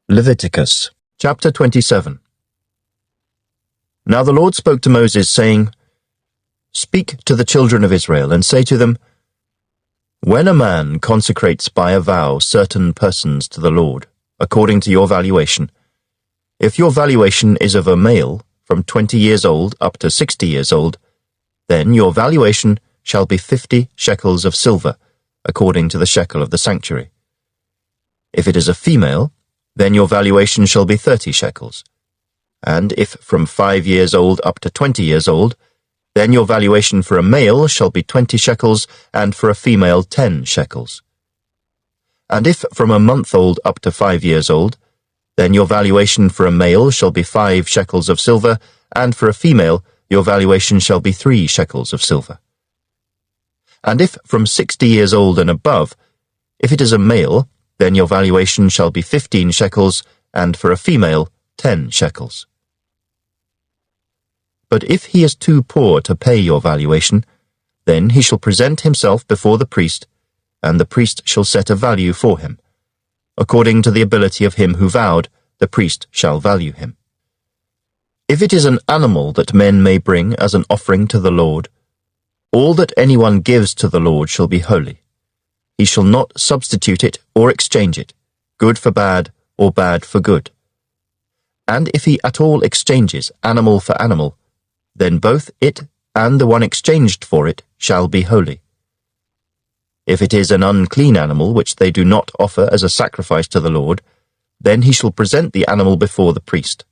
Leviticus Chapter 27. Now the Lord spoke to Moses, saying, Speak to the children of Israel, and say to them, When a man consecrates by a vow certain persons to the Lord, according to your valuation, if your valuation is of a male from 20 years old up to 60 years old, then your valuation shall be 50 shekels of silver, according to the shekel of the sanctuary. If it is a female, then your valuation shall be 30 shekels. And if from 5 years old up to 20 years old, then your valuation for a male shall be 20 shekels, and for a female 10 shekels. And if from a month old up to 5 years old, then your valuation for a male shall be 5 shekels of silver, and for a female your valuation shall be 3 shekels of silver. And if from 60 years old and above, if it is a male, then your valuation shall be 15 shekels, and for a female 10 shekels. But if he is too poor to pay your valuation, then he shall present himself before the priest, and the priest shall set a value for him. According to the ability of him who vowed, the priest shall value him. If it is an animal that men may bring as an offering to the Lord, all that anyone gives to the Lord shall be holy. He shall not substitute it or exchange it, good for bad or bad for good. And if he at all exchanges animal for animal, then both it and the one exchanged for it shall be holy. If it is an unclean animal which they do not offer as a sacrifice to the Lord, then he shall present the animal before the priest.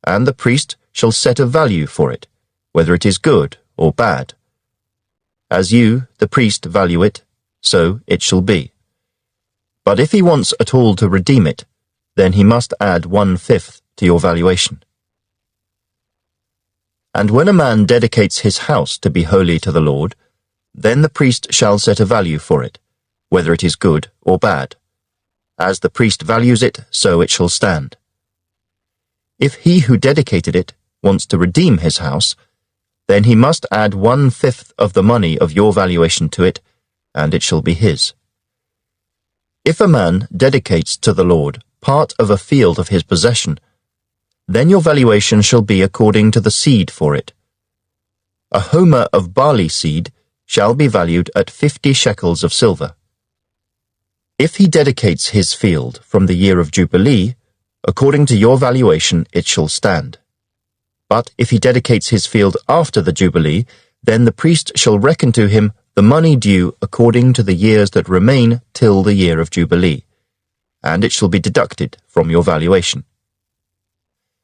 And the priest shall set a value for it, whether it is good or bad. As you, the priest, value it, so it shall be. But if he wants at all to redeem it, then he must add 1/5 to your valuation. And when a man dedicates his house to be holy to the Lord, then the priest shall set a value for it, whether it is good or bad. As the priest values it, so it shall stand. If he who dedicated it wants to redeem his house, then he must add 1/5 of the money of your valuation to it, and it shall be his. If a man dedicates to the Lord part of a field of his possession, then your valuation shall be according to the seed for it. A homer of barley seed shall be valued at 50 shekels of silver. If he dedicates his field from the year of Jubilee, according to your valuation it shall stand. But if he dedicates his field after the Jubilee, then the priest shall reckon to him the money due according to the years that remain till the year of Jubilee, and it shall be deducted from your valuation.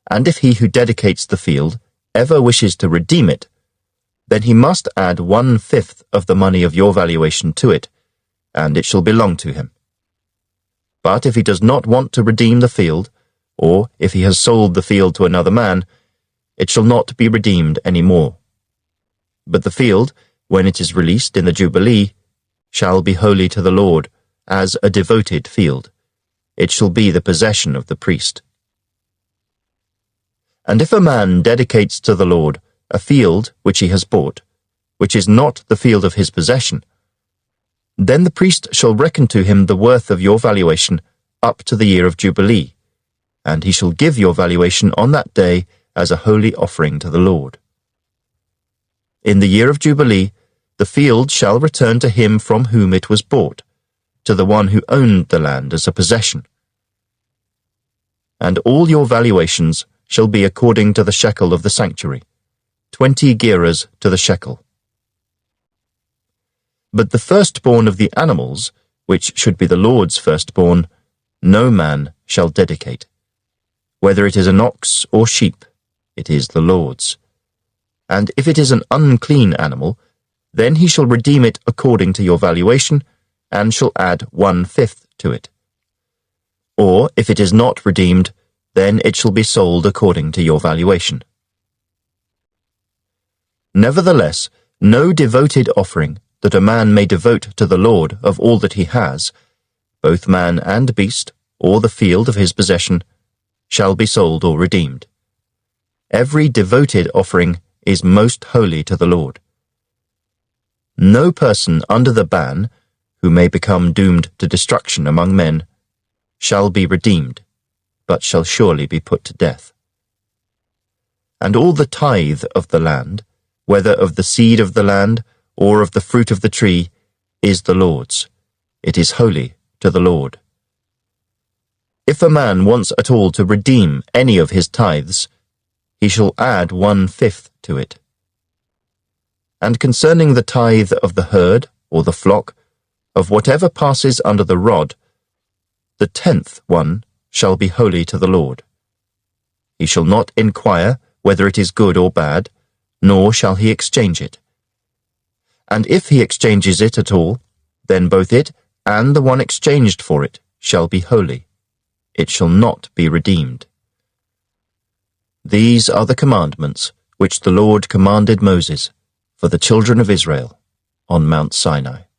And if he who dedicates the field ever wishes to redeem it, then he must add 1/5 of the money of your valuation to it, and it shall belong to him. But if he does not want to redeem the field, or if he has sold the field to another man, it shall not be redeemed any more. But the field, when it is released in the Jubilee, shall be holy to the Lord, as a devoted field. It shall be the possession of the priest. And if a man dedicates to the Lord a field which he has bought, which is not the field of his possession, then the priest shall reckon to him the worth of your valuation up to the year of Jubilee, and he shall give your valuation on that day as a holy offering to the Lord. In the year of Jubilee, the field shall return to him from whom it was bought, to the one who owned the land as a possession. And all your valuations shall be according to the shekel of the sanctuary, 20 gerahs to the shekel. But the firstborn of the animals, which should be the Lord's firstborn, no man shall dedicate. Whether it is an ox or sheep, it is the Lord's. And if it is an unclean animal, then he shall redeem it according to your valuation, and shall add 1/5 to it. Or if it is not redeemed, then it shall be sold according to your valuation. Nevertheless, no devoted offering that a man may devote to the Lord of all that he has, both man and beast, or the field of his possession, shall be sold or redeemed. Every devoted offering is most holy to the Lord. No person under the ban, who may become doomed to destruction among men, shall be redeemed, but shall surely be put to death. And all the tithe of the land, whether of the seed of the land or of the fruit of the tree, is the Lord's. It is holy to the Lord. If a man wants at all to redeem any of his tithes, he shall add 1/5 to it. And concerning the tithe of the herd or the flock, of whatever passes under the rod, the 10th one shall be holy to the Lord. He shall not inquire whether it is good or bad, nor shall he exchange it. And if he exchanges it at all, then both it and the one exchanged for it shall be holy. It shall not be redeemed. These are the commandments which the Lord commanded Moses for the children of Israel on Mount Sinai.